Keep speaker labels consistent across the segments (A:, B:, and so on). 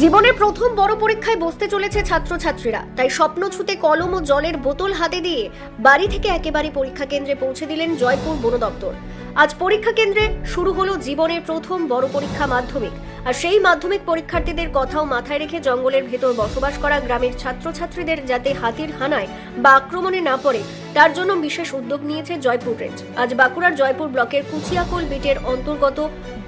A: জীবনের প্রথম বড় পরীক্ষায় বসতে চলেছে ছাত্রছাত্রীরা, তাই স্বপ্ন ছুতে কলম ও জলের বোতল হাতে দিয়ে বাড়ি থেকে একেবারে পরীক্ষা কেন্দ্রে পৌঁছে দিলেন জয়পুর বন দপ্তর। আজ পরীক্ষা কেন্দ্রে শুরু হলো জীবনের প্রথম বড় পরীক্ষা মাধ্যমিক। আর সেই মাধ্যমিক পরীক্ষার্থীদের কথাও মাথায় রেখে জঙ্গলের ভেতর বসবাস করা গ্রামের ছাত্রছাত্রীদের যাতে হাতির হানায় বা আক্রমণে না পড়ে তার জন্য বিশেষ উদ্যোগ নিয়েছে জয়পুর রেঞ্জ। আজ বাঁকুড়ার জয়পুর ব্লকের কুচিয়াকোল বিটের অন্তর্গত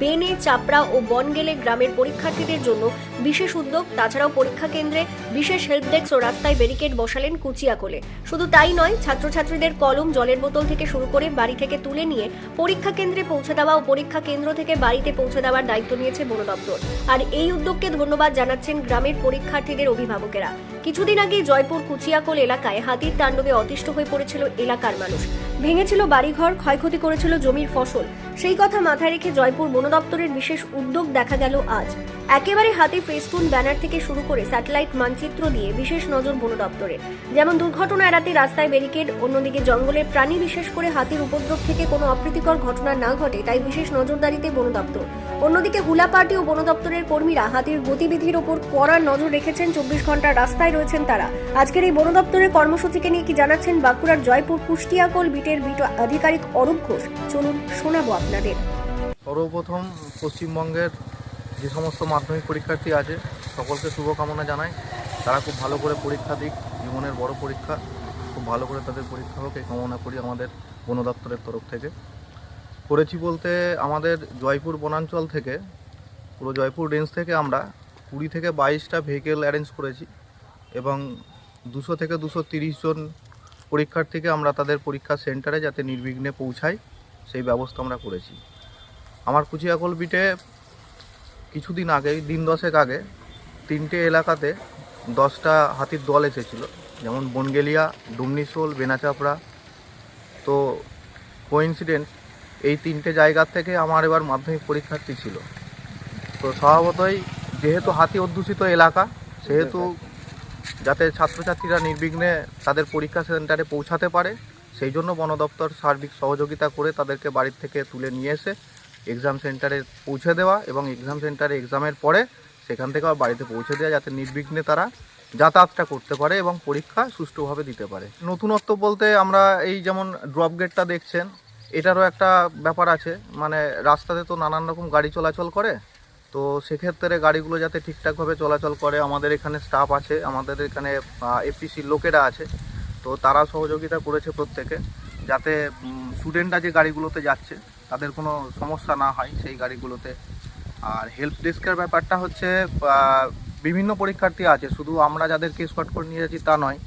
A: বেনে, চাপড়া ও বনগেলে গ্রামের পরীক্ষার্থীদের জন্য বিশেষ উদ্যোগ। তাছাড়াও পরীক্ষা কেন্দ্রে বিশেষ হেল্প ডেস্ক ও রাস্তায় ব্যারিকেড বসালেন কুচিয়াকোলে। শুধু তাই নয়, ছাত্রছাত্রীদের কলম, জলের বোতল থেকে শুরু করে বাড়ি থেকে তুলে নিয়ে পরীক্ষা কেন্দ্রে পৌঁছে দেওয়া ও পরীক্ষা কেন্দ্র থেকে বাড়িতে পৌঁছে দেওয়ার দায়িত্ব নিয়েছে বন দপ্তর। আর এই উদ্যোগকে ধন্যবাদ জানাচ্ছেন গ্রামের পরীক্ষার্থীদের অভিভাবকেরা। কিছুদিন আগে জয়পুর কুচিয়াকোল এলাকায় হাতির তাণ্ডবে অতিষ্ঠ হয়ে পড়েছিল এলাকার মানুষ, ভেঙেছিল বাড়িঘর, ক্ষয়ক্ষতি করেছিল জমির ফসল। সেই কথা মাথায় রেখে জয়পুর বন দপ্তরের বিশেষ উদ্যোগ দেখা গেল আজ। একেবারে হাতে ফেস্টুন, ব্যানার থেকে শুরু করে স্যাটেলাইট মানচিত্র দিয়ে বিশেষ নজর বন দপ্তরের। যেমন দুর্ঘটনা এড়াতে রাস্তায় ব্যারিকেড, অন্যদিকে জঙ্গলের প্রাণী বিশেষ করে হাতির উপদ্রব থেকে কোনো অপ্রীতিকর ঘটনা না ঘটে তাই বিশেষ নজরদারিতে বন দপ্তর। অন্যদিকে হুলা পার্টি ও বন দপ্তরের কর্মীরা হাতির গতিবিধির ওপর কড়া নজর রেখেছেন। 24 ঘন্টা রাস্তায় রয়েছেন তারা। আজকের এই বন দপ্তরের কর্মসূচিকে নিয়ে কি জানাচ্ছেন বাঁকুড়ার জয়পুর কুষ্টিয়াকোল বিটের বিট আধিকারিক অরূপ ঘোষ, চলুন শোনাবো আপনাদের।
B: সর্বপ্রথম পশ্চিমবঙ্গের যে সমস্ত মাধ্যমিক পরীক্ষার্থী আছে সকলকে শুভকামনা জানাই। তারা খুব ভালো করে পরীক্ষা দিক, জীবনের বড় পরীক্ষা, খুব ভালো করে তাদের পরীক্ষা হোক এই কামনা করি আমাদের বন দপ্তরের তরফ থেকে। করেছি বলতে আমাদের জয়পুর বনাঞ্চল থেকে, পুরো জয়পুর রেঞ্জ থেকে আমরা 20 থেকে 22টা ভেহিকেল অ্যারেঞ্জ করেছি এবং 200 থেকে 230 জন পরীক্ষার্থীকে আমরা তাদের পরীক্ষা সেন্টারে যাতে নির্বিঘ্নে পৌঁছায় সেই ব্যবস্থা আমরা করেছি। আমার কুচিয়াকোল বিটে কিছুদিন আগে, দিন 10 আগে 3টে এলাকাতে 10টা হাতির দল এসেছিল, যেমন বনগেলিয়া, ডুমনিশোল, বেনাচাপড়া। তো কোইন্সিডেন্স এই 3টে জায়গার থেকে আমার এবার মাধ্যমিক পরীক্ষার্থী ছিল। তো স্বভাবতই যেহেতু হাতি অধ্যুষিত এলাকা, সেহেতু যাতে ছাত্রছাত্রীরা নির্বিঘ্নে তাদের পরীক্ষা সেন্টারে পৌঁছাতে পারে সেই জন্য বন দপ্তর সার্বিক সহযোগিতা করে তাদেরকে বাড়ির থেকে তুলে নিয়ে এসে এক্সাম সেন্টারে পৌঁছে দেওয়া এবং এক্সাম সেন্টারে এক্সামের পরে সেখান থেকে আবার বাড়িতে পৌঁছে দেওয়া, যাতে নির্বিঘ্নে তারা যাতায়াতটা করতে পারে এবং পরীক্ষা সুষ্ঠুভাবে দিতে পারে। নতুনত্ব বলতে আমরা এই যেমন ড্রপ গেটটা দেখছেন, এটারও একটা ব্যাপার আছে, মানে রাস্তাতে তো নানান রকম গাড়ি চলাচল করে, তো সেক্ষেত্রে গাড়িগুলো যাতে ঠিকঠাকভাবে চলাচল করে আমাদের এখানে স্টাফ আছে, আমাদের এখানে এফপিসির লোকেরা আছে, তো তারা সহযোগিতা করেছে প্রত্যেকে, যাতে স্টুডেন্টরা যে গাড়িগুলোতে যাচ্ছে তাদের কোনো সমস্যা না হয় সেই গাড়িগুলোতে। আর হেল্প ডেস্কের ব্যাপারটা হচ্ছে বিভিন্ন পরীক্ষার্থী আছে, শুধু আমরা যাদেরকে স্কট করে নিয়ে যাচ্ছি তা নয়,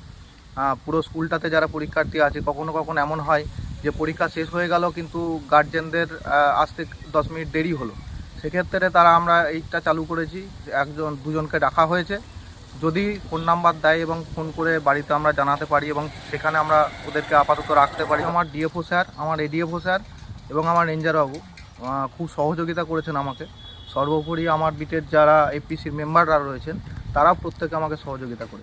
B: পুরো স্কুলটাতে যারা পরীক্ষার্থী আছে, কখনো কখনো এমন হয় যে পরীক্ষা শেষ হয়ে গেল কিন্তু গার্জেনদের আসতে 10 মিনিট দেরি হলো, সেক্ষেত্রে তারা আমরা এইটা চালু করেছি, 1-2জনকে ডাকা হয়েছে, যদি ফোন নাম্বার দেয় এবং ফোন করে বাড়িতে আমরা জানাতে পারি এবং সেখানে আমরা ওদেরকে আপাতত রাখতে পারি। আমার ডিএফও স্যার, আমার এডিএফও স্যার এবং আমার রেঞ্জার বাবু খুব সহযোগিতা করেছেন আমাকে। সর্বোপরি আমার বিটের যারা এপিসির মেম্বাররা রয়েছেন তারাও প্রত্যেকে আমাকে সহযোগিতা করে।